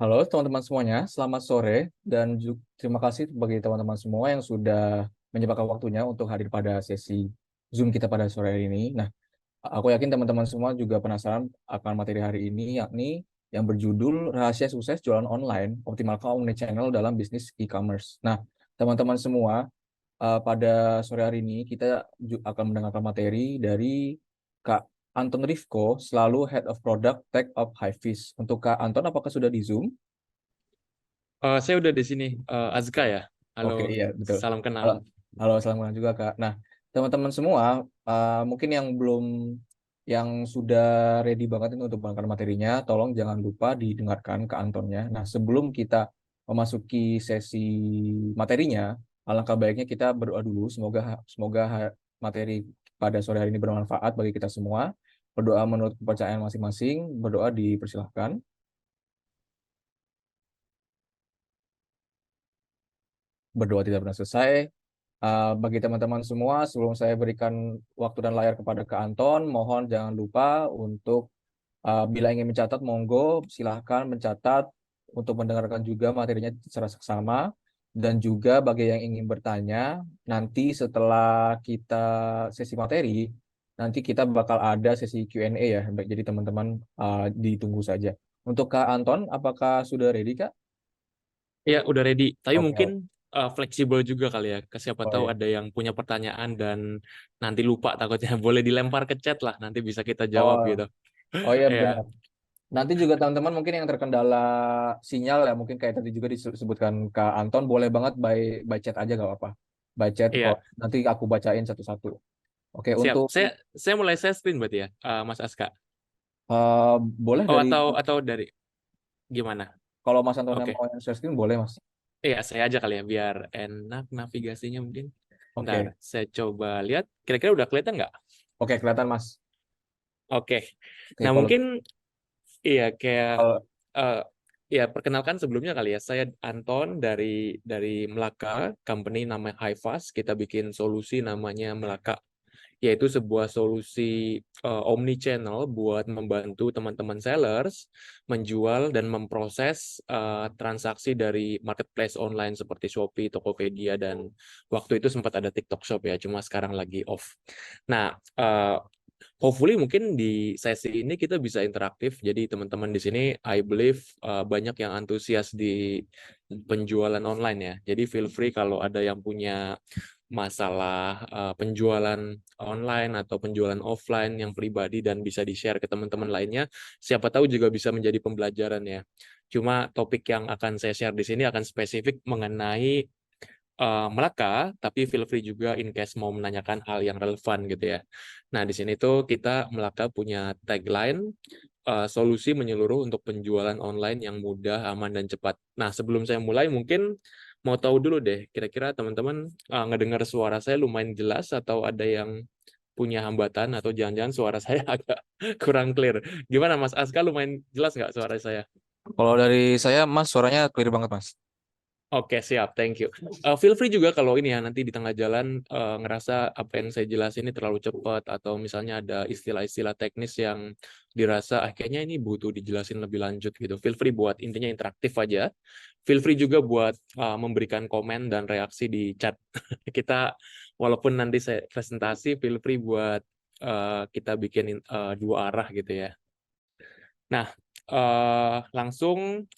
Halo teman-teman semuanya, selamat sore dan terima kasih bagi teman-teman semua yang sudah menyempatkan waktunya untuk hadir pada sesi Zoom kita pada sore hari ini. Nah, aku yakin teman-teman semua juga penasaran akan materi hari ini, yakni yang berjudul Rahasia Sukses Jualan Online, Optimalkan Omnichannel dalam Bisnis E-commerce. Nah, teman-teman semua, pada sore hari ini kita akan mendengarkan materi dari Kak Anton Rifko, selalu Head of Product Tech of Highfish. Untuk Kak Anton, apakah sudah di Zoom? Saya udah di sini, Azka ya. Halo, Oke, iya betul. salam kenal. Halo, halo, selamat malam juga Kak. Nah, teman-teman semua, mungkin yang sudah ready banget ini untuk mendengar materinya, tolong jangan lupa didengarkan ke Antonnya. Nah, sebelum kita memasuki sesi materinya, alangkah baiknya kita berdoa dulu. Semoga materi pada sore hari ini bermanfaat bagi kita semua. Berdoa menurut kepercayaan masing-masing. Berdoa dipersilahkan. Berdoa tidak pernah selesai. Bagi teman-teman semua, sebelum saya berikan waktu dan layar kepada Kak Anton, mohon jangan lupa untuk bila ingin mencatat, monggo silahkan mencatat untuk mendengarkan juga materinya secara seksama. Dan juga bagi yang ingin bertanya, nanti setelah kita sesi materi, nanti kita bakal ada sesi Q&A ya. Jadi teman-teman ditunggu saja. Untuk Kak Anton, apakah sudah ready Kak? Ya, udah ready. Tapi Oke, mungkin fleksibel juga kali ya. Siapa oh tahu ya. ada yang punya pertanyaan dan nanti lupa takutnya. Boleh dilempar ke chat lah, nanti bisa kita jawab Oh, gitu. oh ya Ya, benar. Nanti juga teman-teman mungkin yang terkendala sinyal ya mungkin kayak tadi juga disebutkan Kak Anton boleh banget by chat aja gak apa-apa. By chat kok iya, nanti aku bacain satu-satu. Oke, siap. untuk Saya mulai share screen berarti ya, Mas Aska. boleh Oh, dari atau dari gimana? kalau Mas Anton yang Oke. mau share screen boleh Mas. Iya, saya aja kali ya biar enak navigasinya mungkin. Bentar, Oke. saya coba lihat. Kira-kira udah kelihatan nggak? Oke, kelihatan Mas. Oke. Oke, Nah, kalau mungkin iya, kayak kalau eh, ya perkenalkan sebelumnya kali ya. Saya Anton dari Melaka, company namanya HiFast. Kita bikin solusi namanya Melaka, yaitu sebuah solusi omni channel buat membantu teman-teman sellers menjual dan memproses transaksi dari marketplace online seperti Shopee, Tokopedia, dan waktu itu sempat ada TikTok Shop ya, cuma sekarang lagi off. Nah, hopefully mungkin di sesi ini kita bisa interaktif. Jadi teman-teman di sini, I believe banyak yang antusias di penjualan online ya. Jadi feel free kalau ada yang punya masalah penjualan online atau penjualan offline yang pribadi dan bisa di-share ke teman-teman lainnya. Siapa tahu juga bisa menjadi pembelajaran ya. Cuma topik yang akan saya share di sini akan spesifik mengenai Melaka, tapi feel free juga in case mau menanyakan hal yang relevan gitu ya. Nah, di sini tuh kita Melaka punya tagline solusi menyeluruh untuk penjualan online yang mudah, aman, dan cepat. Nah, sebelum saya mulai mungkin mau tahu dulu deh, kira-kira teman-teman ngedengar suara saya lumayan jelas atau ada yang punya hambatan atau jangan-jangan suara saya agak kurang clear. Gimana Mas Aska, lumayan jelas nggak suara saya? kalau dari saya Mas suaranya clear banget Mas. Oke, siap. Thank you. Feel free juga kalau ini ya, nanti di tengah jalan ngerasa apa yang saya jelasin ini terlalu cepat atau misalnya ada istilah-istilah teknis yang dirasa kayaknya ini butuh dijelasin lebih lanjut gitu. Feel free buat intinya interaktif aja. Feel free juga buat memberikan komen dan reaksi di chat. Kita walaupun nanti saya presentasi, feel free buat kita bikin dua arah gitu ya. Nah, langsung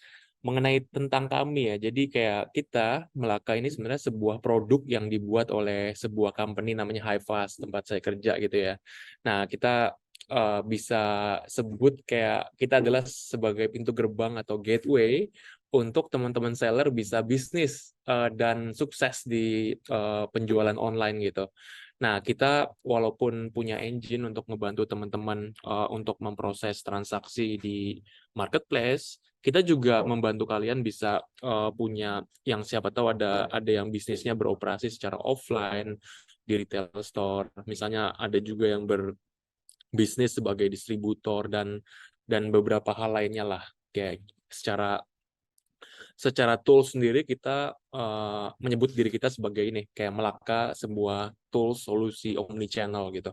mengenai tentang kami ya. Jadi kayak kita Melaka ini sebenarnya sebuah produk yang dibuat oleh sebuah company namanya HiFast, tempat saya kerja gitu ya. Nah, kita bisa sebut kayak kita adalah sebagai pintu gerbang atau gateway untuk teman-teman seller bisa bisnis dan sukses di penjualan online gitu. Nah, kita walaupun punya engine untuk ngebantu teman-teman untuk memproses transaksi di marketplace, kita juga membantu kalian bisa punya yang siapa tahu ada yang bisnisnya beroperasi secara offline di retail store. Misalnya ada juga yang berbisnis sebagai distributor dan beberapa hal lainnya lah. Kayak secara tools sendiri kita menyebut diri kita sebagai ini kayak Melaka sebuah tools solusi omni channel gitu.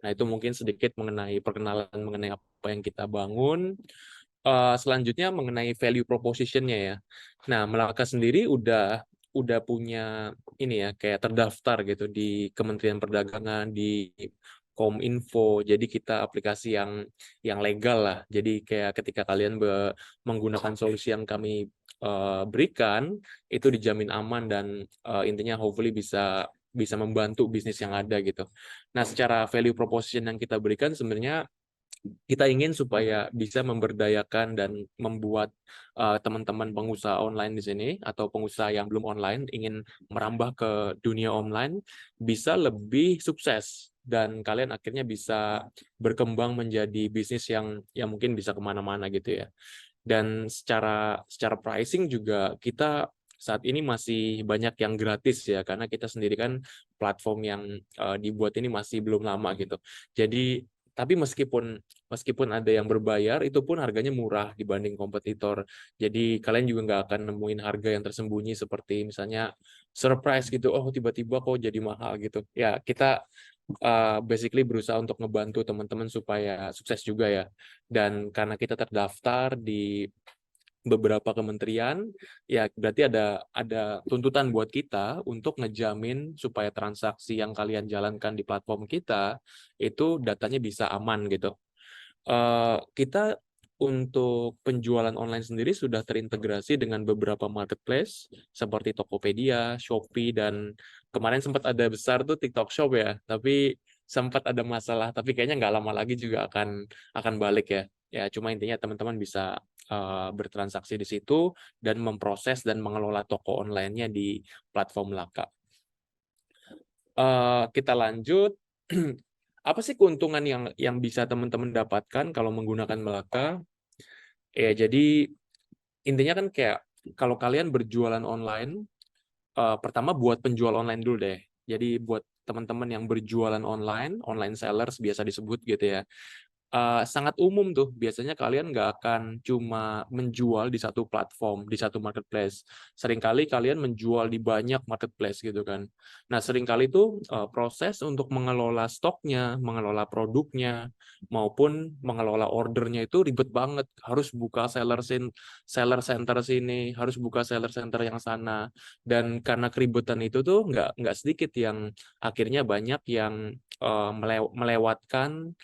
Nah, itu mungkin sedikit mengenai perkenalan mengenai apa yang kita bangun. Selanjutnya mengenai value proposition-nya ya. Nah, Melaka sendiri udah punya ini ya, kayak terdaftar gitu di Kementerian Perdagangan, di Kominfo. Jadi kita aplikasi yang legal lah. Jadi kayak ketika kalian menggunakan solusi yang kami berikan, itu dijamin aman dan intinya hopefully bisa membantu bisnis yang ada gitu. Nah, secara value proposition yang kita berikan sebenarnya kita ingin supaya bisa memberdayakan dan membuat teman-teman pengusaha online di sini atau pengusaha yang belum online ingin merambah ke dunia online bisa lebih sukses dan kalian akhirnya bisa berkembang menjadi bisnis yang mungkin bisa kemana-mana gitu ya. Dan secara pricing juga kita saat ini masih banyak yang gratis ya karena kita sendiri kan platform yang dibuat ini masih belum lama gitu. Jadi tapi meskipun ada yang berbayar, itu pun harganya murah dibanding kompetitor. Jadi kalian juga nggak akan nemuin harga yang tersembunyi seperti misalnya surprise gitu, oh tiba-tiba kok jadi mahal gitu. Ya kita basically berusaha untuk ngebantu teman-teman supaya sukses juga ya. Dan karena kita terdaftar di beberapa kementerian, ya berarti ada tuntutan buat kita untuk ngejamin supaya transaksi yang kalian jalankan di platform kita itu datanya bisa aman gitu. Kita untuk penjualan online sendiri sudah terintegrasi dengan beberapa marketplace seperti Tokopedia, Shopee, dan kemarin sempat ada besar tuh TikTok Shop ya, tapi sempat ada masalah, tapi kayaknya nggak lama lagi juga akan balik ya. Ya, cuma intinya teman-teman bisa bertransaksi di situ dan memproses dan mengelola toko online-nya di platform Laka. Kita lanjut. Apa sih keuntungan yang bisa teman-teman dapatkan kalau menggunakan Melaka? Ya, jadi intinya kan kayak kalau kalian berjualan online, pertama buat penjual online dulu deh. Jadi buat teman-teman yang berjualan online, online sellers biasa disebut gitu ya. Sangat umum tuh, biasanya kalian nggak akan cuma menjual di satu platform, di satu marketplace. Seringkali kalian menjual di banyak marketplace gitu kan. Nah, seringkali tuh proses untuk mengelola stoknya, mengelola produknya, maupun mengelola ordernya itu ribet banget. Harus buka seller center sini, harus buka seller center yang sana. Dan karena keribetan itu tuh nggak sedikit yang akhirnya banyak yang melewatkan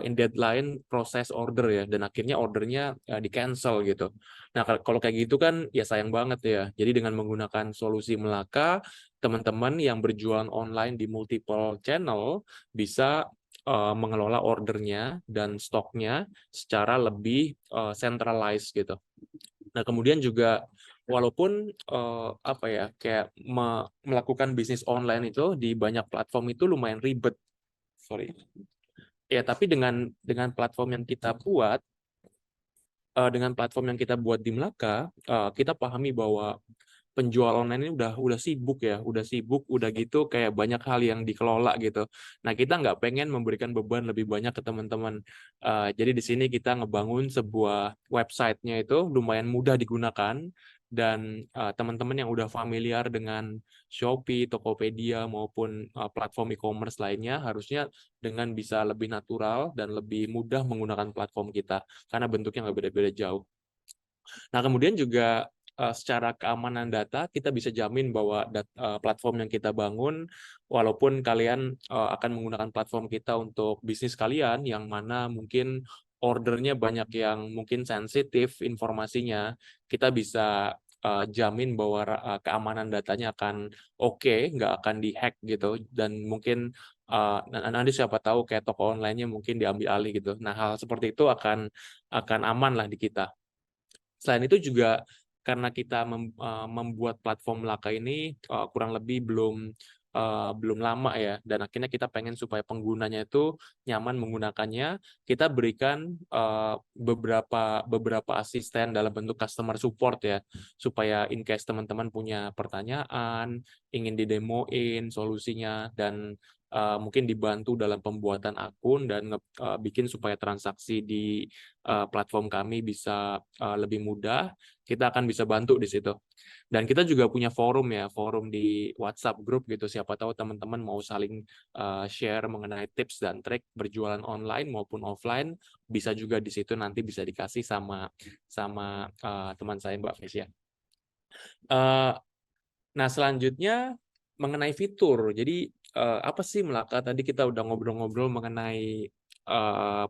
in deadline proses order ya dan akhirnya ordernya di cancel gitu. Nah kalau kayak gitu kan ya sayang banget ya. Jadi dengan menggunakan solusi Melaka, teman-teman yang berjualan online di multiple channel bisa mengelola ordernya dan stoknya secara lebih centralized gitu. Nah kemudian juga walaupun apa ya kayak melakukan bisnis online itu di banyak platform itu lumayan ribet. Sorry. Ya, tapi dengan platform yang kita buat, dengan platform yang kita buat di Melaka, kita pahami bahwa penjual online ini udah sibuk ya, udah gitu kayak banyak hal yang dikelola gitu. Nah, kita nggak pengen memberikan beban lebih banyak ke teman-teman. Jadi di sini kita ngebangun sebuah website-nya itu lumayan mudah digunakan dan teman-teman yang udah familiar dengan Shopee, Tokopedia maupun platform e-commerce lainnya harusnya dengan bisa lebih natural dan lebih mudah menggunakan platform kita karena bentuknya nggak beda-beda jauh. Nah, kemudian juga secara keamanan data kita bisa jamin bahwa platform yang kita bangun walaupun kalian akan menggunakan platform kita untuk bisnis kalian yang mana mungkin ordernya banyak yang mungkin sensitif informasinya, kita bisa jamin bahwa keamanan datanya akan oke, nggak akan dihack gitu dan mungkin nanti siapa tahu kayak toko online-nya mungkin diambil alih gitu. Nah, hal seperti itu akan aman lah di kita. Selain itu juga karena kita membuat platform Laka ini kurang lebih belum lama ya, dan akhirnya kita pengen supaya penggunanya itu nyaman menggunakannya, kita berikan beberapa asisten dalam bentuk customer support ya, supaya in case teman-teman punya pertanyaan, ingin didemoin solusinya, dan mungkin dibantu dalam pembuatan akun dan bikin supaya transaksi di platform kami bisa lebih mudah, kita akan bisa bantu di situ. Dan kita juga punya forum ya, forum di WhatsApp group gitu. Siapa tahu teman-teman mau saling share mengenai tips dan trik berjualan online maupun offline, bisa juga di situ nanti bisa dikasih sama teman saya Mbak Vesya. Eh, Nah, selanjutnya mengenai fitur. Jadi, apa sih Melaka? Tadi kita udah ngobrol-ngobrol mengenai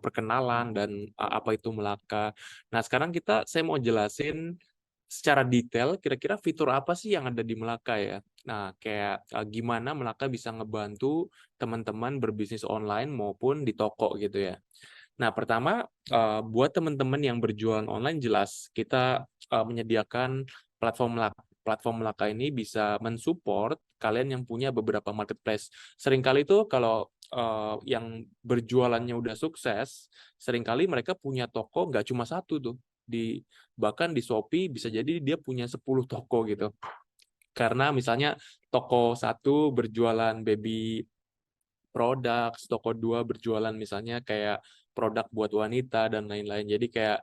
perkenalan dan apa itu Melaka. Nah, sekarang saya mau jelasin secara detail kira-kira fitur apa sih yang ada di Melaka ya. Nah, kayak gimana Melaka bisa ngebantu teman-teman berbisnis online maupun di toko gitu ya. Nah, pertama, buat teman-teman yang berjualan online jelas kita menyediakan platform Melaka. Platform Melaka ini bisa mensupport kalian yang punya beberapa marketplace. Seringkali itu kalau yang berjualannya udah sukses, seringkali mereka punya toko nggak cuma satu tuh. Bahkan di Shopee bisa jadi dia punya 10 toko gitu. Karena misalnya toko satu berjualan baby products, toko 2 berjualan misalnya kayak produk buat wanita dan lain-lain. Jadi kayak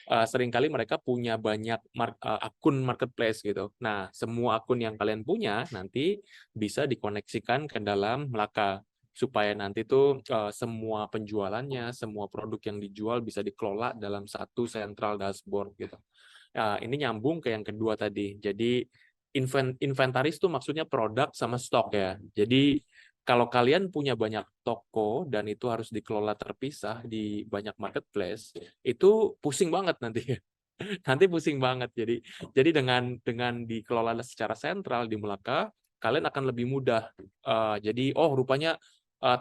seringkali mereka punya banyak akun marketplace gitu. Nah, semua akun yang kalian punya nanti bisa dikoneksikan ke dalam Melaka supaya nanti tuh semua penjualannya, semua produk yang dijual bisa dikelola dalam satu central dashboard gitu. Ini nyambung ke yang kedua tadi. Jadi inventaris itu maksudnya produk sama stok ya. Jadi kalau kalian punya banyak toko dan itu harus dikelola terpisah di banyak marketplace, itu pusing banget nanti. Nanti pusing banget. Jadi dengan dikelola secara sentral di Melaka, kalian akan lebih mudah. Jadi oh rupanya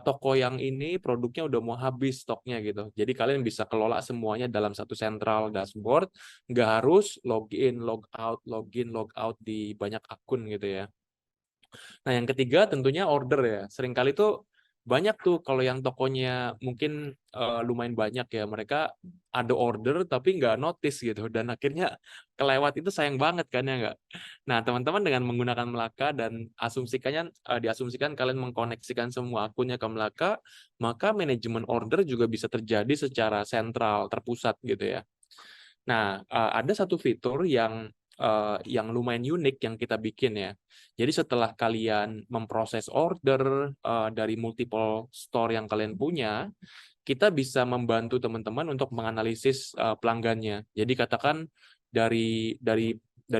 toko yang ini produknya udah mau habis stoknya gitu. Jadi kalian bisa kelola semuanya dalam satu central dashboard, nggak harus login, log out di banyak akun gitu ya. Nah, yang ketiga tentunya order ya. Seringkali tuh banyak tuh kalau yang tokonya mungkin lumayan banyak ya, mereka ada order tapi nggak notice gitu dan akhirnya kelewat itu sayang banget kan ya nggak. Nah, teman-teman dengan menggunakan Melaka dan diasumsikan kalian mengkoneksikan semua akunnya ke Melaka, maka manajemen order juga bisa terjadi secara sentral, terpusat gitu ya. Nah, ada satu fitur yang lumayan unik yang kita bikin ya. Jadi setelah kalian memproses order dari multiple store yang kalian punya, kita bisa membantu teman-teman untuk menganalisis pelanggannya. Jadi katakan dari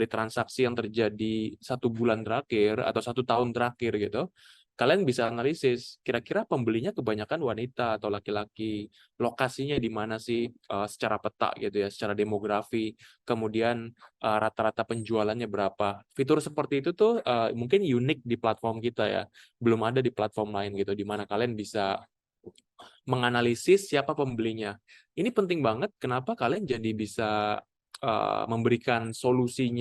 transaksi yang terjadi 1 bulan terakhir atau 1 tahun terakhir gitu, kalian bisa analisis kira-kira pembelinya kebanyakan wanita atau laki-laki, lokasinya di mana sih secara peta gitu ya, secara demografi, kemudian rata-rata penjualannya berapa. Fitur seperti itu tuh mungkin unik di platform kita ya, belum ada di platform lain gitu, di mana kalian bisa menganalisis siapa pembelinya. Ini penting banget, kenapa kalian jadi bisa memberikan solusi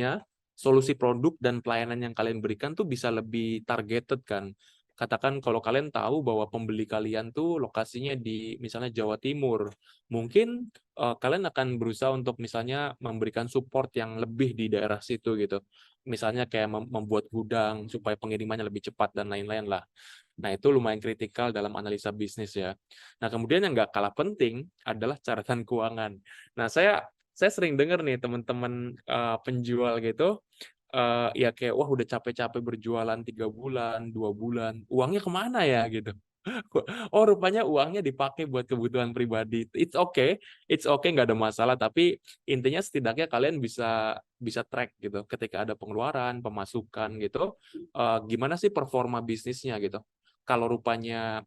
produk dan pelayanan yang kalian berikan tuh bisa lebih targeted kan. Katakan kalau kalian tahu bahwa pembeli kalian tuh lokasinya di misalnya Jawa Timur, mungkin kalian akan berusaha untuk misalnya memberikan support yang lebih di daerah situ gitu. Misalnya kayak membuat gudang supaya pengirimannya lebih cepat dan lain-lain lah. Nah, itu lumayan kritikal dalam analisa bisnis ya. Nah, kemudian yang nggak kalah penting adalah catatan keuangan. Nah, saya sering dengar nih teman-teman penjual gitu, ya kayak wah udah capek-capek berjualan 3 bulan, 2 bulan, uangnya kemana ya gitu. Oh rupanya uangnya dipakai buat kebutuhan pribadi. It's okay nggak ada masalah. Tapi intinya setidaknya kalian bisa bisa track gitu. Ketika ada pengeluaran, pemasukan gitu, gimana sih performa bisnisnya gitu. Kalau rupanya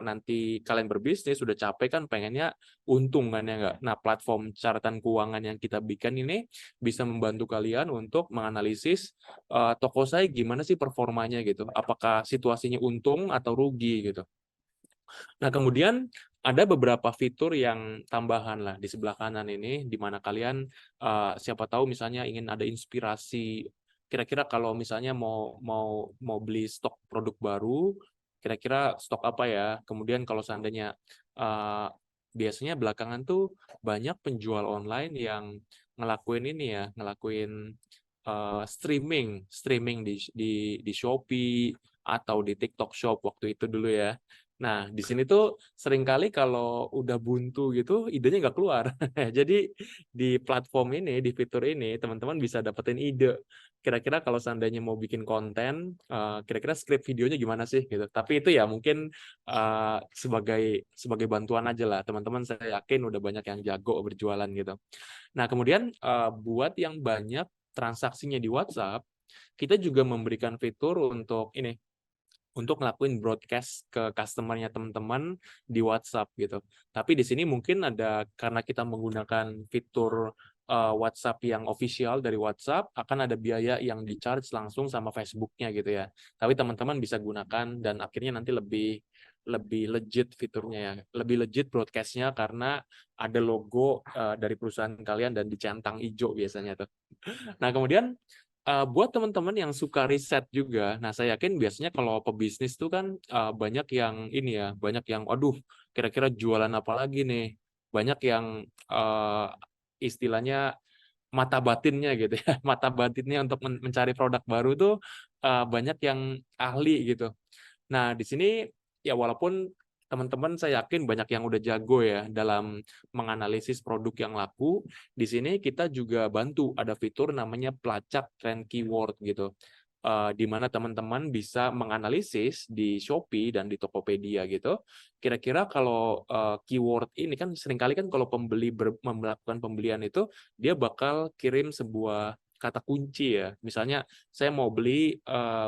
nanti kalian berbisnis sudah capek kan pengennya untung kan ya nggak. Nah platform catatan keuangan yang kita bikin ini bisa membantu kalian untuk menganalisis toko saya gimana sih performanya gitu. Apakah situasinya untung atau rugi gitu. Nah, kemudian ada beberapa fitur yang tambahan lah di sebelah kanan ini, di mana kalian siapa tahu misalnya ingin ada inspirasi, kira-kira kalau misalnya mau beli stok produk baru, kira-kira stok apa ya? Kemudian kalau seandainya biasanya belakangan tuh banyak penjual online yang ngelakuin ini ya, ngelakuin streaming di Shopee atau di TikTok Shop waktu itu dulu ya. Nah, di sini tuh seringkali kalau udah buntu gitu, idenya nggak keluar. Jadi di platform ini, di fitur ini, teman-teman bisa dapetin ide. Kira-kira kalau seandainya mau bikin konten, kira-kira skrip videonya gimana sih gitu. Tapi itu ya mungkin sebagai bantuan aja lah. Teman-teman saya yakin udah banyak yang jago berjualan gitu. Nah, kemudian buat yang banyak transaksinya di WhatsApp, kita juga memberikan fitur untuk ini, untuk ngelakuin broadcast ke customer-nya teman-teman di WhatsApp gitu. Tapi di sini mungkin ada karena kita menggunakan fitur WhatsApp yang official dari WhatsApp, akan ada biaya yang di-charge langsung sama Facebook-nya gitu ya. Tapi teman-teman bisa gunakan dan akhirnya nanti lebih lebih legit fiturnya ya, lebih legit broadcast-nya karena ada logo dari perusahaan kalian dan dicentang hijau biasanya tuh. Nah, kemudian buat teman-teman yang suka riset juga, nah saya yakin biasanya kalau pebisnis tuh kan banyak yang ini ya, banyak yang, aduh, kira-kira jualan apa lagi nih? Banyak yang istilahnya mata batinnya gitu ya, mata batinnya untuk mencari produk baru tuh banyak yang ahli gitu. Nah, di sini ya walaupun teman-teman saya yakin banyak yang udah jago ya dalam menganalisis produk yang laku, di sini kita juga bantu ada fitur namanya pelacak trend keyword gitu. Di mana teman-teman bisa menganalisis di Shopee dan di Tokopedia gitu. Kira-kira kalau keyword ini kan seringkali kan kalau pembeli melakukan pembelian itu dia bakal kirim sebuah kata kunci ya. Misalnya saya mau beli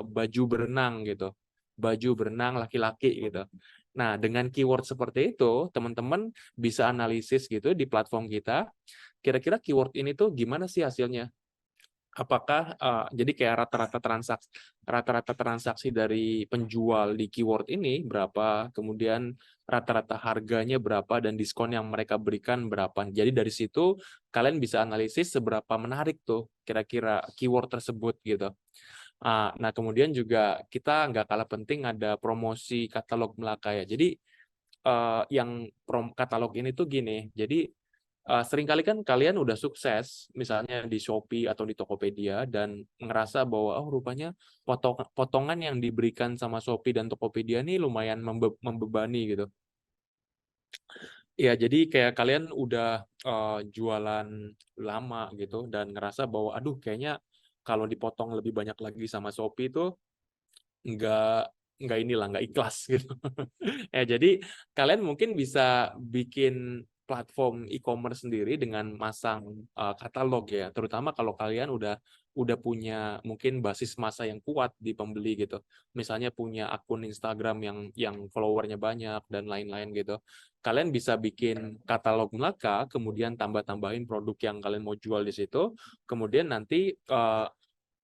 baju berenang gitu, baju berenang laki-laki gitu. Nah, dengan keyword seperti itu, teman-teman bisa analisis gitu di platform kita, kira-kira keyword ini tuh gimana sih hasilnya? Apakah jadi kayak rata-rata transaksi dari penjual di keyword ini berapa, kemudian rata-rata harganya berapa, dan diskon yang mereka berikan berapa. Jadi dari situ kalian bisa analisis seberapa menarik tuh kira-kira keyword tersebut gitu. Nah, kemudian juga kita nggak kalah penting ada promosi katalog Melaka ya. Jadi yang katalog ini tuh gini, jadi seringkali kan kalian udah sukses, misalnya di Shopee atau di Tokopedia, dan ngerasa bahwa, oh rupanya potongan yang diberikan sama Shopee dan Tokopedia ini lumayan membebani gitu. Ya, jadi kayak kalian udah jualan lama gitu, dan ngerasa bahwa, aduh kayaknya kalau dipotong lebih banyak lagi sama Shopee itu nggak nggak ikhlas gitu. Ya, jadi kalian mungkin bisa bikin platform e-commerce sendiri dengan masang katalog ya, terutama kalau kalian udah punya mungkin basis massa yang kuat di pembeli gitu. Misalnya punya akun Instagram yang followernya banyak dan lain-lain gitu. Kalian bisa bikin katalog Melaka, kemudian tambah-tambahin produk yang kalian mau jual di situ, kemudian nanti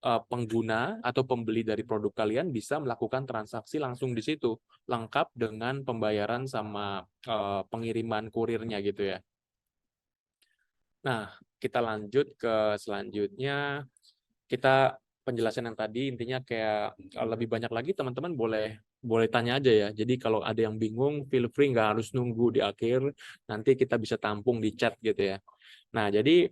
pengguna atau pembeli dari produk kalian bisa melakukan transaksi langsung di situ, lengkap dengan pembayaran sama pengiriman kurirnya gitu ya. Nah, kita lanjut ke selanjutnya. Kita penjelasan yang tadi intinya kayak lebih banyak lagi teman-teman boleh boleh tanya aja ya. Jadi kalau ada yang bingung, feel free, nggak harus nunggu di akhir. Nanti kita bisa tampung di chat gitu ya. Nah, jadi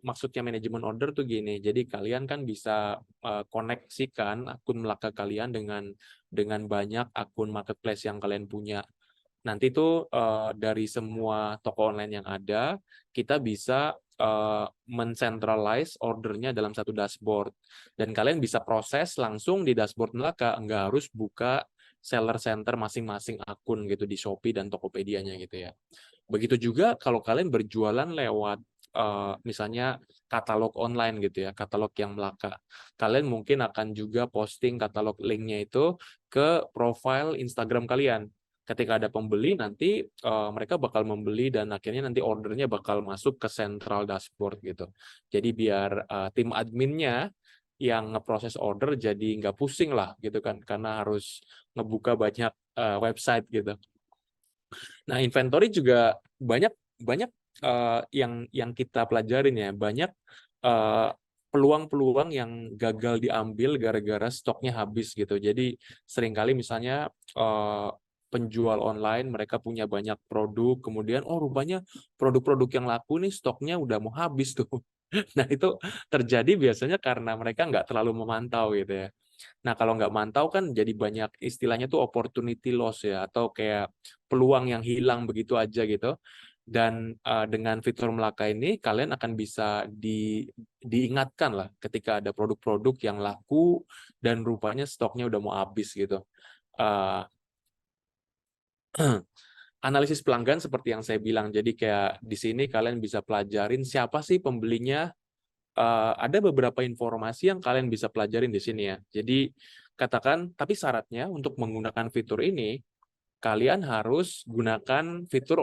maksudnya manajemen order tuh gini. Jadi kalian kan bisa koneksikan akun Melaka kalian dengan banyak akun marketplace yang kalian punya. Nanti tuh dari semua toko online yang ada, kita bisa mencentralize ordernya dalam satu dashboard. Dan kalian bisa proses langsung di dashboard Melaka, nggak harus buka seller center masing-masing akun gitu di Shopee dan Tokopedia-nya gitu ya. Begitu juga kalau kalian berjualan lewat misalnya katalog online gitu ya, katalog yang Melaka. Kalian mungkin akan juga posting katalog linknya itu ke profile Instagram kalian. Ketika ada pembeli nanti mereka bakal membeli dan akhirnya nanti ordernya bakal masuk ke central dashboard gitu. Jadi biar tim adminnya yang ngeproses order jadi nggak pusing lah gitu kan, karena harus ngebuka banyak website gitu. Nah, inventory juga banyak banyak yang kita pelajarin ya, banyak peluang-peluang yang gagal diambil gara-gara stoknya habis gitu. Jadi seringkali misalnya penjual online mereka punya banyak produk, kemudian oh rupanya produk-produk yang laku nih stoknya udah mau habis tuh. Nah, itu terjadi biasanya karena mereka nggak terlalu memantau gitu ya. Nah, kalau nggak mantau kan jadi banyak istilahnya tuh opportunity loss ya, atau kayak peluang yang hilang begitu aja gitu. Dan dengan fitur Melaka ini kalian akan bisa diingatkan lah ketika ada produk-produk yang laku dan rupanya stoknya udah mau habis gitu. Eh, Analisis pelanggan seperti yang saya bilang. Jadi kayak di sini kalian bisa pelajarin siapa sih pembelinya. Ada beberapa informasi yang kalian bisa pelajarin di sini ya. Jadi katakan, tapi syaratnya untuk menggunakan fitur ini kalian harus gunakan fitur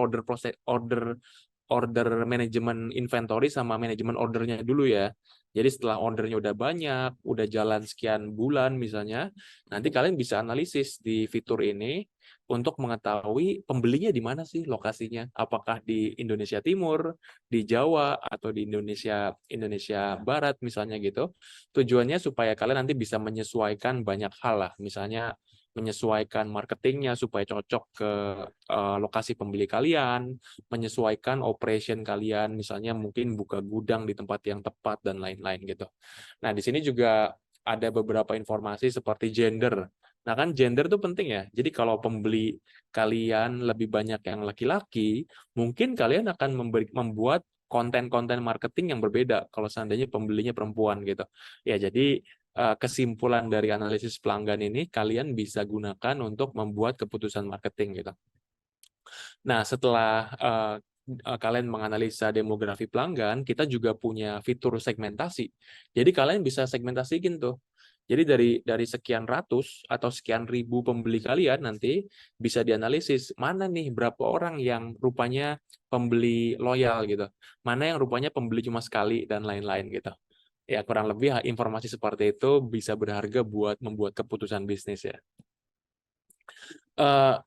order manajemen inventory sama manajemen ordernya dulu ya. Jadi setelah ordernya udah banyak, udah jalan sekian bulan misalnya, nanti kalian bisa analisis di fitur ini untuk mengetahui pembelinya di mana sih lokasinya. Apakah di Indonesia Timur, di Jawa, atau di Indonesia Barat misalnya gitu. Tujuannya supaya kalian nanti bisa menyesuaikan banyak hal lah. Misalnya menyesuaikan marketingnya supaya cocok ke lokasi pembeli kalian, menyesuaikan operation kalian, misalnya mungkin buka gudang di tempat yang tepat dan lain-lain gitu. Nah, di sini juga ada beberapa informasi seperti gender. Nah, kan gender itu penting ya. Jadi kalau pembeli kalian lebih banyak yang laki-laki, mungkin kalian akan membuat konten-konten marketing yang berbeda kalau seandainya pembelinya perempuan gitu. Ya, jadi kesimpulan dari analisis pelanggan ini kalian bisa gunakan untuk membuat keputusan marketing gitu. Nah, setelah kalian menganalisa demografi pelanggan, kita juga punya fitur segmentasi. Jadi kalian bisa segmentasikin tuh. Jadi dari sekian ratus atau sekian ribu pembeli kalian nanti bisa dianalisis mana nih berapa orang yang rupanya pembeli loyal gitu, mana yang rupanya pembeli cuma sekali dan lain-lain gitu. Ya kurang lebih informasi seperti itu bisa berharga buat membuat keputusan bisnis ya.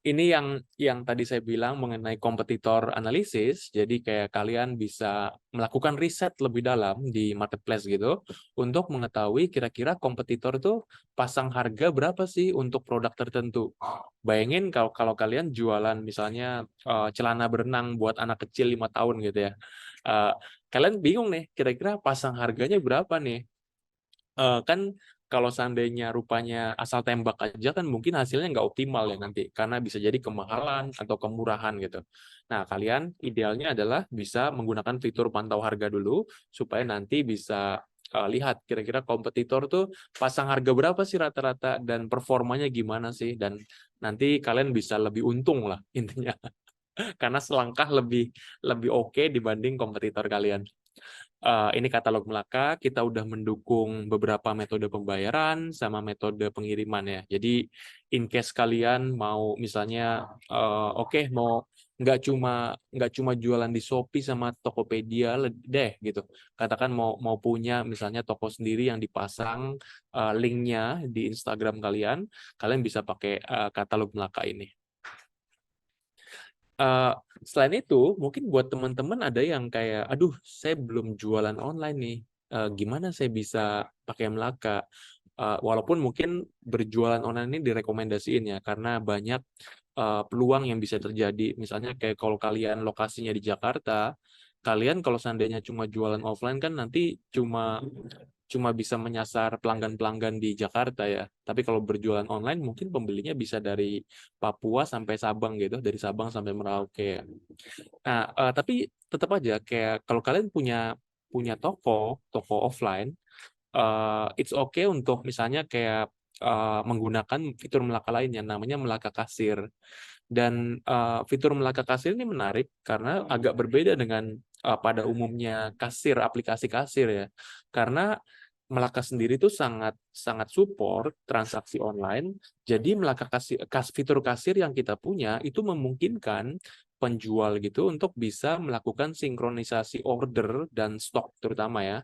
Ini yang tadi saya bilang mengenai kompetitor analisis, jadi kayak kalian bisa melakukan riset lebih dalam di marketplace gitu, untuk mengetahui kira-kira kompetitor tuh pasang harga berapa sih untuk produk tertentu. Bayangin kalau kalian jualan misalnya celana berenang buat anak kecil 5 tahun gitu ya. Eh, Kalian bingung nih, kira-kira pasang harganya berapa nih? Kan kalau seandainya rupanya asal tembak aja kan mungkin hasilnya nggak optimal ya nanti karena bisa jadi kemahalan atau kemurahan gitu. Nah, kalian idealnya adalah bisa menggunakan fitur pantau harga dulu supaya nanti bisa lihat kira-kira kompetitor tuh pasang harga berapa sih rata-rata dan performanya gimana sih, dan nanti kalian bisa lebih untung lah intinya karena selangkah lebih lebih oke dibanding kompetitor kalian. Ini katalog Melaka, kita udah mendukung beberapa metode pembayaran sama metode pengiriman ya. Jadi in case kalian mau misalnya oke, mau nggak cuma jualan di Shopee sama Tokopedia deh gitu. Katakan mau punya misalnya toko sendiri yang dipasang linknya di Instagram kalian, kalian bisa pakai katalog Melaka ini. Uh, Selain itu, mungkin buat teman-teman ada yang kayak, aduh, saya belum jualan online nih. Gimana saya bisa pakai Melaka? Walaupun mungkin berjualan online ini direkomendasiin ya, karena banyak peluang yang bisa terjadi. Misalnya kayak kalau kalian lokasinya di Jakarta, kalian kalau seandainya cuma jualan offline kan nanti cuma cuma bisa menyasar pelanggan-pelanggan di Jakarta ya. Tapi kalau berjualan online mungkin pembelinya bisa dari Papua sampai Sabang gitu, dari Sabang sampai Merauke. Nah, tapi tetap aja kayak kalau kalian punya punya toko offline, it's okay untuk misalnya kayak menggunakan fitur Melaka lain yang namanya Melaka Kasir. Dan fitur Melaka Kasir ini menarik karena agak berbeda dengan pada umumnya aplikasi kasir ya. Karena Melaka sendiri itu sangat sangat support transaksi online. Jadi Melaka fitur kasir yang kita punya itu memungkinkan penjual gitu untuk bisa melakukan sinkronisasi order dan stok terutama ya,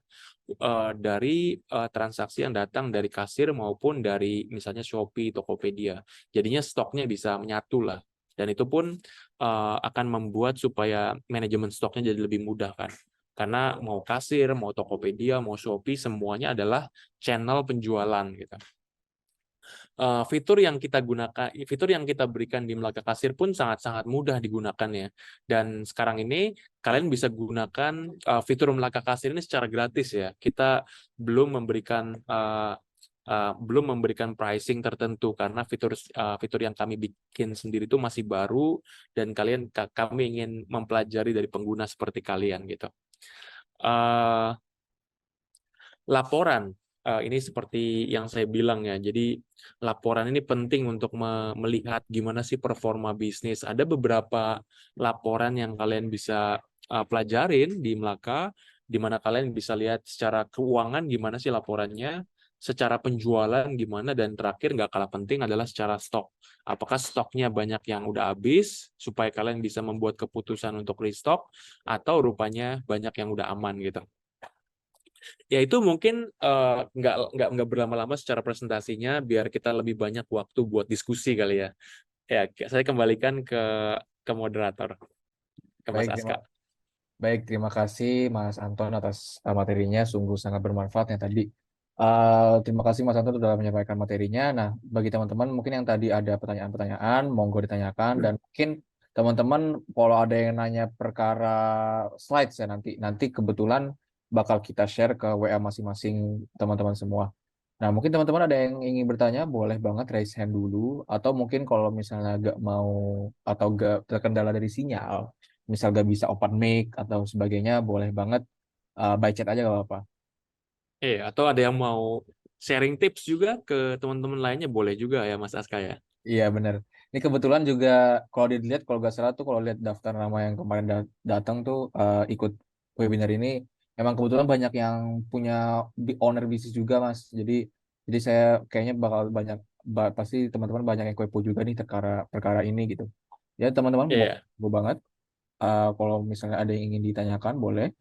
dari transaksi yang datang dari kasir maupun dari misalnya Shopee, Tokopedia. Jadinya stoknya bisa menyatu lah. Dan itu pun akan membuat supaya manajemen stoknya jadi lebih mudah kan. Karena mau kasir, mau Tokopedia, mau Shopee, semuanya adalah channel penjualan gitu. Fitur yang kita berikan di Melaka Kasir pun sangat-sangat mudah digunakan ya. Dan sekarang ini kalian bisa gunakan fitur Melaka Kasir ini secara gratis ya. Kita belum memberikan belum memberikan pricing tertentu karena fitur yang kami bikin sendiri itu masih baru dan kami ingin mempelajari dari pengguna seperti kalian gitu. Uh, Laporan ini seperti yang saya bilang ya. Jadi laporan ini penting untuk melihat gimana sih performa bisnis. Ada beberapa laporan yang kalian bisa pelajarin di Melaka, di mana kalian bisa lihat secara keuangan gimana sih laporannya, secara penjualan gimana, dan terakhir nggak kalah penting adalah secara stok. Apakah stoknya banyak yang udah habis supaya kalian bisa membuat keputusan untuk restock, atau rupanya banyak yang udah aman gitu. Ya itu mungkin nggak berlama-lama secara presentasinya, biar kita lebih banyak waktu buat diskusi kali ya. Ya, saya kembalikan ke moderator, ke Mas Baik, Aska. terima kasih Mas Anton atas materinya, sungguh sangat bermanfaat yang tadi. Terima kasih Mas Anton sudah menyampaikan materinya. Nah, bagi teman-teman mungkin yang tadi ada pertanyaan-pertanyaan, monggo ditanyakan, dan mungkin teman-teman kalau ada yang nanya perkara slides ya nanti kebetulan bakal kita share ke WA masing-masing teman-teman semua. Nah, mungkin teman-teman ada yang ingin bertanya, boleh banget raise hand dulu, atau mungkin kalau misalnya gak mau atau gak terkendala dari sinyal, misal gak bisa open mic atau sebagainya, boleh banget by chat aja gak apa-apa. Atau ada yang mau sharing tips juga ke teman-teman lainnya, boleh juga ya Mas Aska ya. Iya bener. Ini kebetulan juga kalau dilihat, kalau nggak salah tuh kalau lihat daftar nama yang kemarin datang tuh ikut webinar ini, emang kebetulan banyak yang punya owner bisnis juga Mas. Jadi saya kayaknya bakal banyak, pasti teman-teman banyak yang kepo juga nih perkara perkara ini gitu. Ya teman-teman Iya. mau banget. Kalau misalnya ada yang ingin ditanyakan boleh.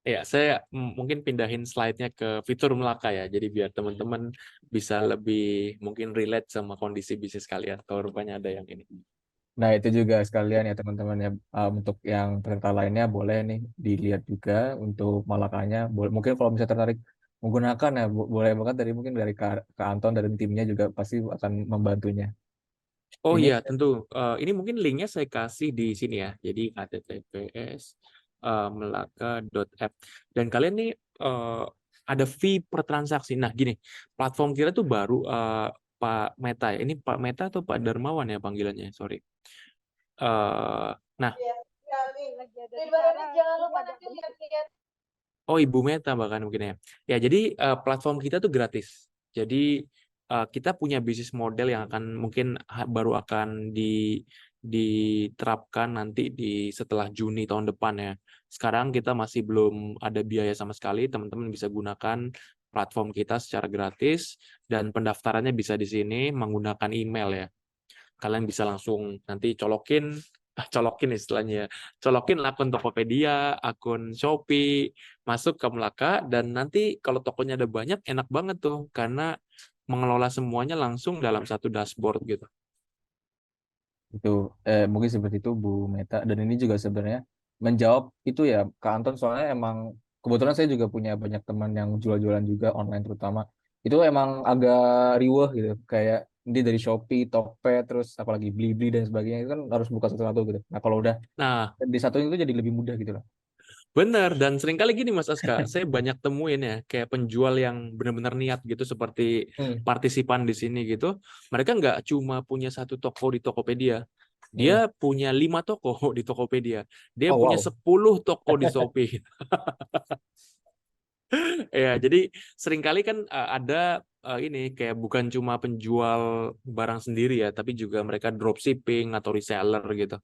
Ya, saya mungkin pindahin slide-nya ke fitur Melaka ya. Jadi biar teman-teman bisa lebih mungkin relate sama kondisi bisnis kalian. Kalau rupanya ada yang ini. Nah, itu juga sekalian ya teman-teman ya, untuk yang peserta lainnya boleh nih dilihat juga untuk Malakanya. Boleh, mungkin kalau misalnya tertarik menggunakan ya boleh banget, dari mungkin dari Kak Anton dan timnya juga pasti akan membantunya. Oh Ini iya, tentu. Ini mungkin linknya saya kasih di sini ya. Jadi https melaka.app. Dan kalian nih ada fee per transaksi. Nah, gini, platform kita tuh baru Pak Meta ya. Ini Pak Meta atau Pak Darmawan ya panggilannya? Sorry. Nah, Jangan lupa nanti lihat-lihat. oh, Ibu Meta bahkan mungkin ya. Ya, jadi platform kita tuh gratis. Jadi kita punya bisnis model yang akan mungkin baru akan diterapkan nanti setelah Juni tahun depan ya. Sekarang kita masih belum ada biaya sama sekali. Teman-teman bisa gunakan platform kita secara gratis, dan pendaftarannya bisa di sini menggunakan email ya. Kalian bisa langsung nanti colokin istilahnya ya, colokin akun Tokopedia, akun Shopee, masuk ke Melaka, dan nanti kalau tokonya ada banyak, enak banget tuh karena mengelola semuanya langsung dalam satu dashboard gitu. itu mungkin seperti itu Bu Meta, dan ini juga sebenarnya menjawab itu ya Kak Anton, soalnya emang kebetulan saya juga punya banyak teman yang jual-jualan juga online terutama. Itu emang agak riweh gitu, kayak dia dari Shopee, Tokped, terus apalagi Blibli dan sebagainya itu kan harus buka satu-satu gitu. Nah, kalau udah Nah, di satu itu jadi lebih mudah gitu loh. benar, dan seringkali gini Mas Aska, saya banyak temuin ya, kayak penjual yang benar-benar niat gitu, seperti Hmm, partisipan di sini gitu. Mereka nggak cuma punya satu toko di Tokopedia, dia hmm. punya 5 toko di Tokopedia, dia Oh punya wow. 10 toko di Shopee. Ya, jadi seringkali kan ada ini kayak bukan cuma penjual barang sendiri ya, tapi juga mereka dropshipping atau reseller gitu.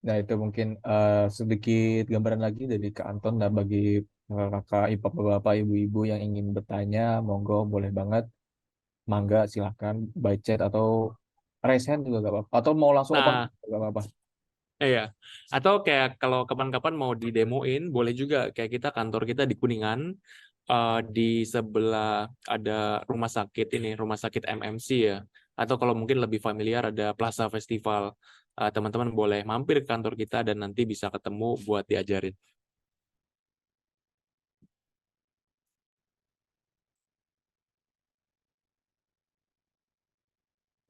Nah, itu mungkin sedikit gambaran lagi dari Kak Anton, dan bagi kakak, bapak, ibu-ibu yang ingin bertanya, monggo boleh banget, mangga silahkan by chat atau raise hand juga gak apa-apa. Atau mau langsung open Nah, juga gak apa-apa. iya. Atau kayak kalau kapan-kapan mau didemoin, boleh juga. Kayak kantor kita di Kuningan, di sebelah ada rumah sakit ini, rumah sakit MMC ya. Atau kalau mungkin lebih familiar ada Plaza Festival. Teman-teman boleh mampir ke kantor kita dan nanti bisa ketemu buat diajarin.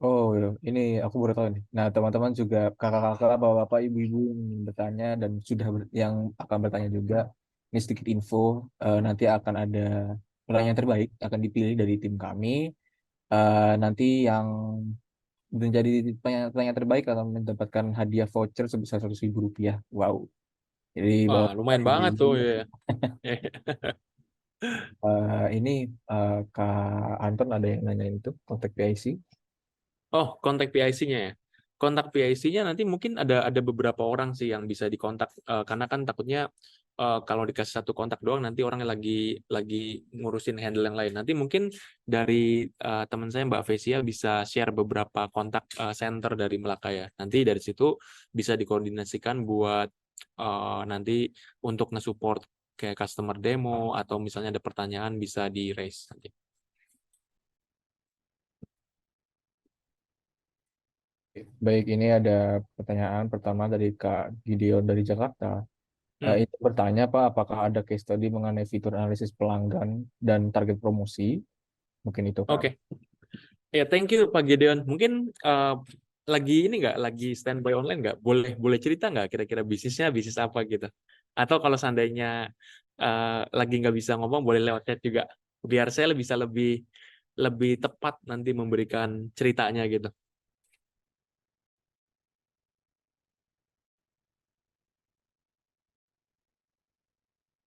Oh, iya. Ini aku baru tahu nih. Nah, teman-teman juga, kakak-kakak, bapak-bapak, ibu-ibu yang ingin bertanya dan yang akan bertanya juga, Ini sedikit info, nanti akan ada pertanyaan terbaik akan dipilih dari tim kami. Nanti yang menjadi pertanyaan terbaik akan mendapatkan hadiah voucher sebesar 100.000 rupiah. Wow. Jadi Wah, Bapak lumayan Ibu banget tuh ya. ini Kak Anton ada yang nanyain itu kontak PIC. Oh, kontak PIC-nya ya. Kontak PIC-nya nanti mungkin ada beberapa orang sih yang bisa dikontak, karena kan takutnya kalau dikasih satu kontak doang nanti orangnya lagi ngurusin handle yang lain. Nanti mungkin dari teman saya Mbak Vesia bisa share beberapa kontak center dari Melaka ya. Nanti dari situ bisa dikoordinasikan buat nanti untuk nge-support kayak customer demo atau misalnya ada pertanyaan bisa di raise nanti. Baik, ini ada pertanyaan pertama dari Kak Gideon dari Jakarta. Hmm. Itu bertanya Pak, apakah ada case study mengenai fitur analisis pelanggan dan target promosi? Mungkin itu Kak. Oke. Ya, thank you Pak Gideon. Mungkin lagi ini nggak, lagi standby online nggak? Boleh cerita nggak kira-kira bisnisnya bisnis apa gitu? Atau kalau seandainya lagi nggak bisa ngomong, boleh lewat chat juga. Biar saya bisa lebih lebih tepat nanti memberikan ceritanya gitu.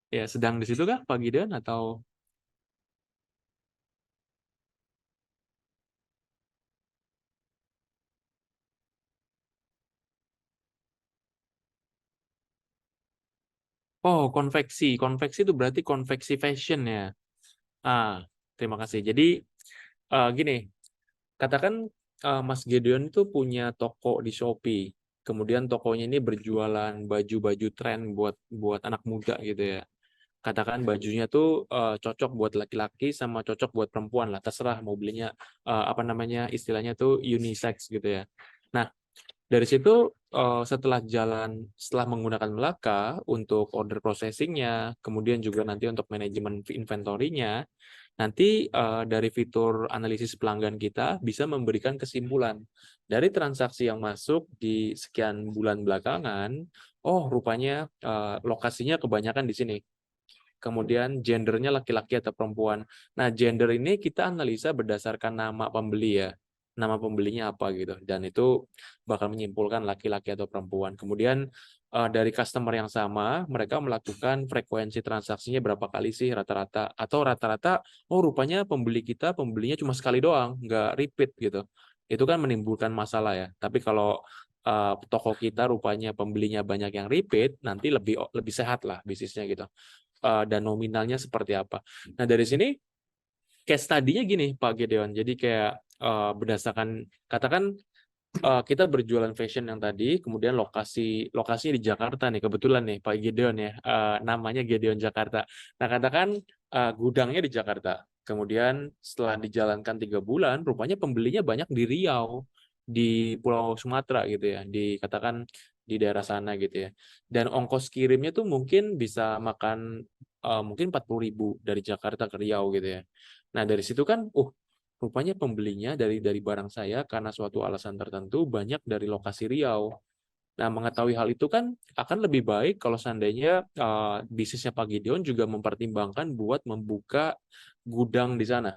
Ya, sedang di situ kah Pak Gideon atau? Oh, konveksi. Konveksi itu berarti konveksi fashion ya. Ah, terima kasih. Jadi gini, katakan Mas Gideon itu punya toko di Shopee. Kemudian tokonya ini berjualan baju-baju tren buat buat anak muda gitu ya. Katakan bajunya tuh cocok buat laki-laki sama cocok buat perempuan lah, terserah mau belinya apa namanya istilahnya tuh unisex gitu ya. Nah, dari situ setelah menggunakan Melaka untuk order processingnya, kemudian juga nanti untuk manajemen inventory-nya, nanti dari fitur analisis pelanggan kita bisa memberikan kesimpulan dari transaksi yang masuk di sekian bulan belakangan. Oh, rupanya lokasinya kebanyakan di sini. Kemudian gendernya laki-laki atau perempuan. Nah, gender ini kita analisa berdasarkan nama pembeli ya. Nama pembelinya apa gitu. Dan itu bakal menyimpulkan laki-laki atau perempuan. Kemudian dari customer yang sama, mereka melakukan frekuensi transaksinya berapa kali sih rata-rata. Atau rata-rata, oh rupanya pembeli kita pembelinya cuma sekali doang, nggak repeat gitu. Itu kan menimbulkan masalah ya. Tapi kalau toko kita rupanya pembelinya banyak yang repeat, nanti lebih sehat lah bisnisnya gitu. Dan nominalnya seperti apa. Nah, dari sini case study-nya gini Pak Gedeon. Jadi kayak berdasarkan katakan kita berjualan fashion yang tadi, kemudian lokasinya di Jakarta nih, kebetulan nih Pak Gedeon ya, namanya Gedeon Jakarta. Nah, katakan gudangnya di Jakarta. Kemudian setelah dijalankan 3 bulan, rupanya pembelinya banyak di Riau, di Pulau Sumatera gitu ya, dikatakan di daerah sana gitu ya. Dan ongkos kirimnya tuh mungkin bisa makan mungkin 40.000 dari Jakarta ke Riau gitu ya. Nah, dari situ kan, rupanya pembelinya dari barang saya karena suatu alasan tertentu banyak dari lokasi Riau. Nah, mengetahui hal itu kan akan lebih baik kalau seandainya bisnisnya Pak Gideon juga mempertimbangkan buat membuka gudang di sana.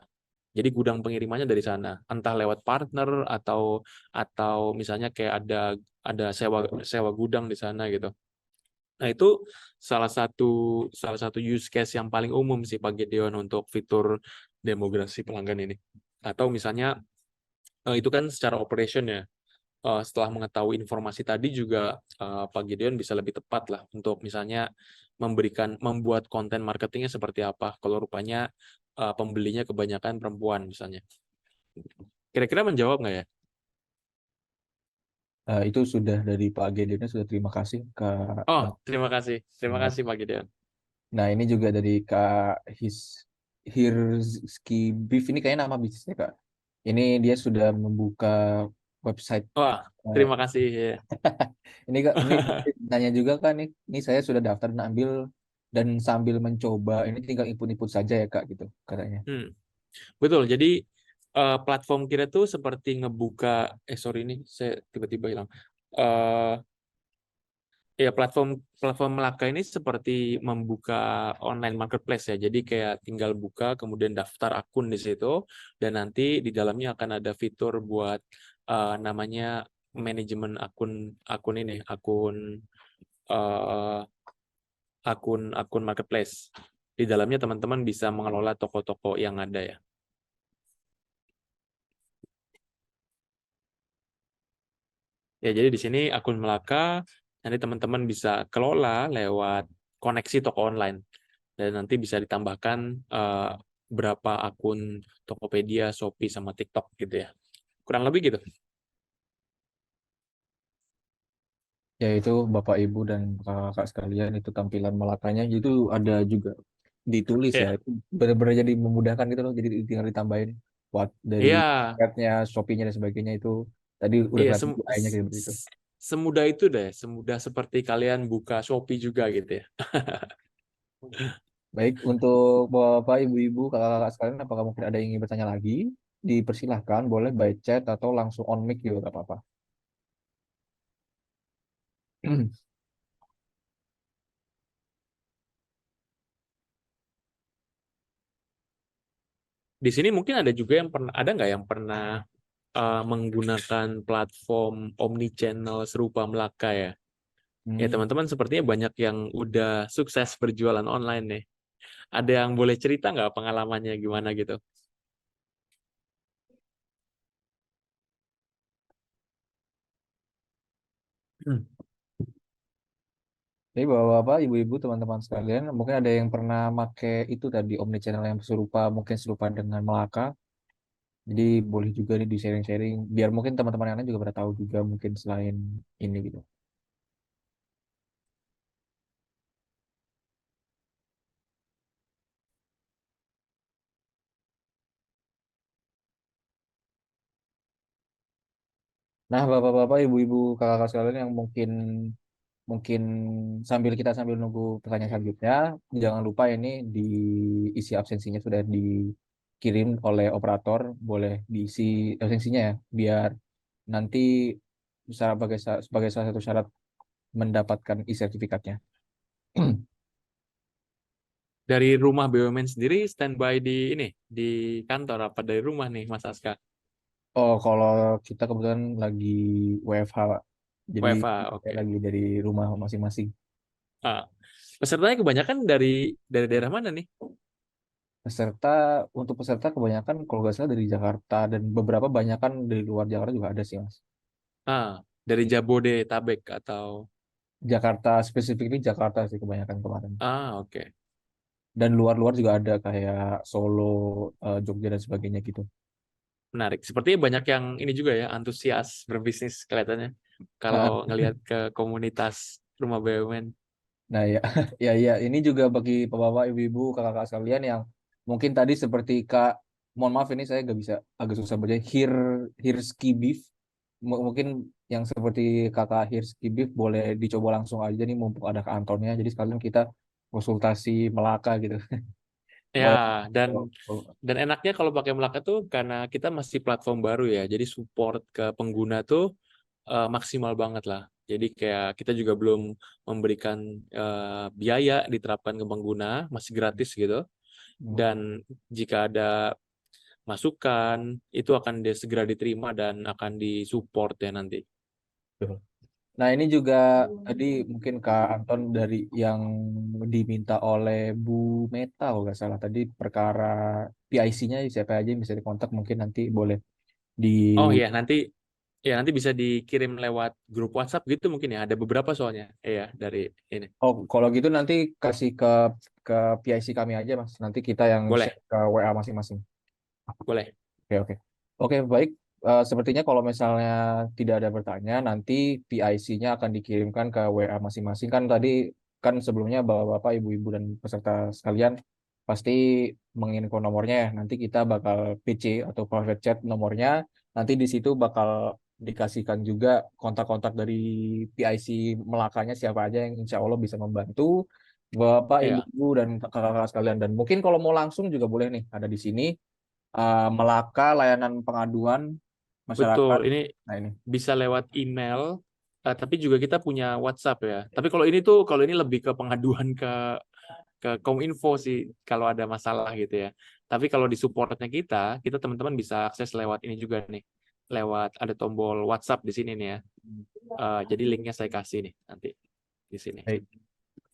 Jadi gudang pengirimannya dari sana, entah lewat partner atau misalnya kayak ada sewa sewa gudang di sana gitu. Nah, itu salah satu use case yang paling umum sih Pak Gideon untuk fitur demografi pelanggan ini. Atau misalnya itu kan secara operation ya. Setelah mengetahui informasi tadi juga Pak Gideon bisa lebih tepat lah untuk misalnya membuat konten marketingnya seperti apa. Kalau rupanya pembelinya kebanyakan perempuan misalnya. Kira-kira menjawab nggak ya? Itu sudah dari Pak Gideon, sudah terima kasih Kak. Oh, terima kasih. Terima kasih Pak Gideon. Nah, ini juga dari Kak Hirski Beef. Ini kayaknya nama bisnisnya Kak. Ini dia sudah membuka website. Wah, eh, terima kasih. Ya. ini Kak, ini nanya juga kan nih. Ini saya sudah daftar dan ambil dan sambil mencoba. Ini tinggal input-input saja ya Kak gitu katanya. Betul. Jadi platform kita tuh seperti ngebuka. Sorry ini saya tiba-tiba hilang. Eh Ya, platform Melaka ini seperti membuka online marketplace ya. Jadi kayak tinggal buka, kemudian daftar akun di situ, dan nanti di dalamnya akan ada fitur buat namanya manajemen akun akun ini, uh, akun marketplace. Di dalamnya teman-teman bisa mengelola toko-toko yang ada ya. Ya, jadi di sini akun Melaka nanti teman-teman bisa kelola lewat koneksi toko online. Dan nanti bisa ditambahkan berapa akun Tokopedia, Shopee, sama TikTok gitu ya. Kurang lebih gitu. Yaitu Bapak Ibu dan kakak sekalian itu tampilan Melakanya itu ada juga ditulis ya. Ya, Itu benar-benar jadi memudahkan gitu loh. Jadi tinggal ditambahin buat dari iya, chatnya, Shopee-nya dan sebagainya itu tadi udah iya, kelihatan UI-nya gitu begitu. semudah itu deh, semudah seperti kalian buka Shopee juga gitu ya. Baik, untuk Bapak, Ibu-ibu, kakak-kakak sekalian, apakah mungkin ada yang ingin bertanya lagi? Dipersilahkan, boleh by chat atau langsung on mic juga nggak apa-apa. Di sini mungkin ada juga yang pernah, ada nggak yang pernah menggunakan platform omnichannel serupa Melaka ya? Ya, Hmm. teman-teman sepertinya banyak yang udah sukses berjualan online nih. Ada yang boleh cerita nggak pengalamannya gimana gitu? Jadi bapak-bapak, ibu-ibu, teman-teman sekalian, mungkin ada yang pernah make itu tadi omnichannel yang serupa, mungkin serupa dengan Melaka. Jadi boleh juga nih di sharing-sharing, biar mungkin teman-teman yang lain juga pada tahu juga mungkin selain ini gitu. Nah, bapak-bapak, ibu-ibu, kakak-kakak sekalian yang mungkin mungkin sambil nunggu pertanyaan selanjutnya, jangan lupa ini diisi absensinya sudah dikirim oleh operator, boleh diisi absensinya ya, biar nanti sebagai salah satu syarat mendapatkan e-sertifikatnya. Dari rumah BUMN sendiri standby di ini, di kantor apa dari rumah nih Mas Aska? Oh, kalau kita kebetulan lagi WFH, Pak. Jadi WFA, kita oke. lagi dari rumah masing-masing. Ah, pesertanya kebanyakan dari daerah mana nih? Peserta untuk peserta kebanyakan kalau nggak salah dari Jakarta dan beberapa banyak kan dari luar Jakarta juga ada sih, Mas. Dari Jabodetabek atau Jakarta spesifik ini Jakarta sih kebanyakan kemarin. oke. Dan luar-luar juga ada kayak Solo, Jogja dan sebagainya gitu. Menarik. Sepertinya banyak yang ini juga ya, antusias berbisnis kelihatannya. Kalau ngelihat ke komunitas rumah BUMN. Nah ya, ya ini juga bagi bapak-bapak, ibu-ibu, kakak-kakak sekalian yang mungkin tadi seperti Kak, mohon maaf ini saya nggak bisa agak susah baca. Hirski Beef, mungkin yang seperti kakak Hirski Beef boleh dicoba langsung aja nih mumpung ada Kak Antonnya. Jadi sekalian kita konsultasi Melaka gitu. Ya, Kalau dan kalau- kalau- dan enaknya kalau pakai Melaka tuh karena kita masih platform baru ya. Jadi support ke pengguna tuh maksimal banget lah. Jadi kayak kita juga belum memberikan biaya diterapkan ke pengguna, masih gratis gitu. Dan jika ada masukan, itu akan segera diterima dan akan disupport ya nanti. Nah, ini juga tadi mungkin Kak Anton dari yang diminta oleh Bu Meta, kalau nggak salah tadi perkara PIC-nya siapa aja yang bisa dikontak mungkin nanti boleh di Oh ya nanti bisa dikirim lewat grup WhatsApp gitu mungkin ya. Ada beberapa soalnya. Iya, dari ini. oh kalau gitu nanti kasih ke PIC kami aja Mas. Nanti kita yang Boleh, share ke WA masing-masing. boleh. Oke, oke. Oke, baik. Sepertinya kalau misalnya tidak ada bertanya, nanti PIC-nya akan dikirimkan ke WA masing-masing. Kan tadi kan sebelumnya bapak-bapak, ibu-ibu dan peserta sekalian pasti menginfo nomornya ya. Nanti kita bakal PC atau private chat nomornya. Nanti di situ bakal dikasihkan juga kontak-kontak dari PIC Melakanya siapa aja yang insya Allah bisa membantu bapak, Ya, ibu, dan kakak-kakak sekalian. Dan mungkin kalau mau langsung juga boleh nih ada di sini. Melaka layanan pengaduan betul. masyarakat. Ini Nah ini. bisa lewat email. Tapi juga kita punya WhatsApp ya. Tapi kalau ini lebih ke pengaduan ke Kominfo sih kalau ada masalah gitu ya. Tapi kalau di supportnya kita teman-teman bisa akses lewat ini juga nih, lewat ada tombol WhatsApp di sini nih ya. Jadi linknya saya kasih nih nanti di sini. Baik.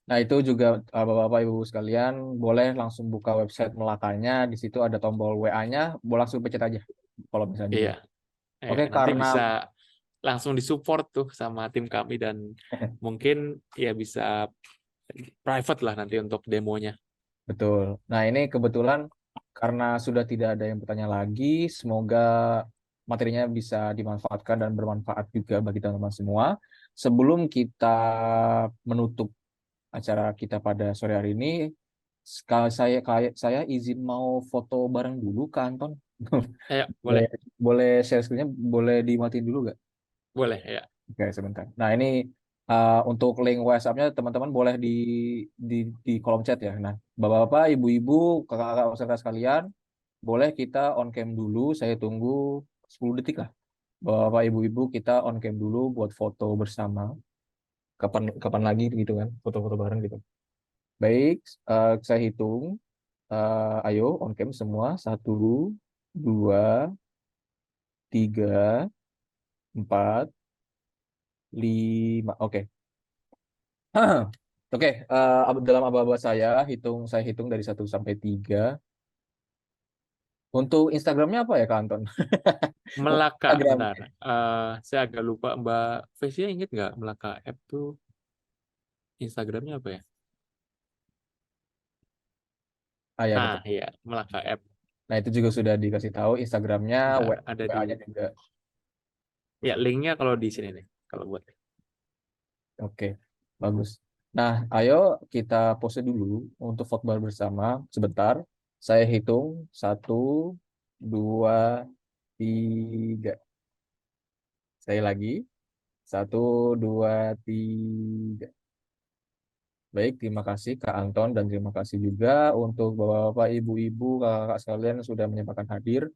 Nah, itu juga Bapak-Bapak Ibu sekalian boleh langsung buka website Melakanya. Di situ ada tombol WA-nya, boleh langsung pencet aja kalau misalnya Iya, bingung. ya, Oke, nanti karena bisa langsung disupport tuh sama tim kami dan mungkin ya bisa private lah nanti untuk demonya. betul. Nah, ini kebetulan karena sudah tidak ada yang bertanya lagi, semoga materinya bisa dimanfaatkan dan bermanfaat juga bagi teman-teman semua. Sebelum kita menutup acara kita pada sore hari ini, saya izin mau foto bareng dulu ke Anton. Ayo, Boleh, boleh, boleh share screen-nya, boleh dimatiin dulu nggak? boleh ya. Oke, sebentar. Nah, ini untuk link WhatsApp-nya teman-teman boleh di di kolom chat ya. Nah, Bapak-bapak, Ibu-ibu, kakak-kakak peserta sekalian, boleh kita on cam dulu. Saya tunggu 10 detik lah. Bapak-bapak, Ibu-ibu, kita on cam dulu buat foto bersama. Kapan kapan lagi gitu kan, foto-foto bareng gitu. Baik, saya hitung. Ayo on cam semua. Satu, dua, tiga, empat, lima. Oke. Oke, dalam aba-aba saya hitung dari 1 sampai 3. Untuk Instagramnya apa ya, Kak Anton? Untuk Melaka, Instagram. bentar. Saya agak lupa Mbak Vesia inget nggak Melaka app tuh Instagramnya apa ya? Ah ya, Nah, betul. iya, Melaka app. Nah, itu juga sudah dikasih tahu Instagramnya, Bentar, ada di WA-nya juga. ya linknya kalau di sini nih. Kalau buat Oke, bagus. Nah, ayo kita pose dulu untuk foto bareng bersama sebentar. Saya hitung 1, 2, 3. Saya lagi 1, 2, 3. Baik, terima kasih Kak Anton dan terima kasih juga untuk Bapak-bapak, Ibu-ibu, kakak-kakak sekalian yang sudah menyempatkan hadir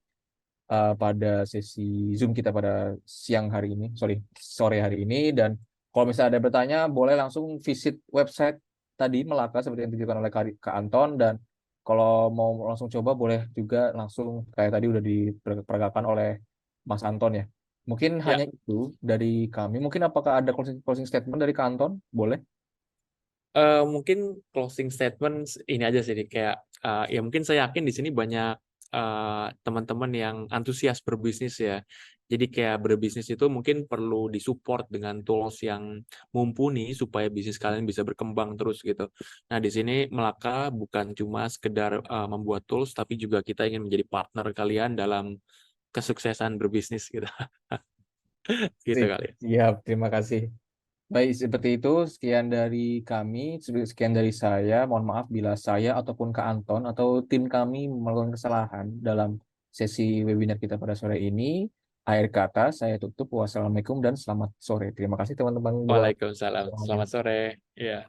pada sesi Zoom kita pada siang hari ini, sore hari ini. Dan kalau misalnya ada bertanya, boleh langsung visit website tadi Melaka seperti yang ditunjukkan oleh Kak Anton. Dan kalau mau langsung coba, boleh juga langsung kayak tadi udah diperagakan oleh Mas Anton ya. Mungkin ya. hanya itu dari kami. Mungkin apakah ada closing statement dari Kak Anton? Boleh? Mungkin closing statement ini aja sih, kayak ya mungkin saya yakin di sini banyak teman-teman yang antusias berbisnis ya. Jadi kayak berbisnis itu mungkin perlu disupport dengan tools yang mumpuni supaya bisnis kalian bisa berkembang terus gitu. Nah, di sini Melaka bukan cuma sekedar membuat tools, tapi juga kita ingin menjadi partner kalian dalam kesuksesan berbisnis gitu. Gitu Sip. kali ya. Siap, terima kasih. Baik, seperti itu. Sekian dari kami, sekian dari saya. Mohon maaf bila saya ataupun Kak Anton atau tim kami melakukan kesalahan dalam sesi webinar kita pada sore ini. Akhir kata, saya tutup. Wassalamualaikum dan selamat sore. Terima kasih teman-teman buat Waalaikumsalam. semuanya. Selamat sore. Ya.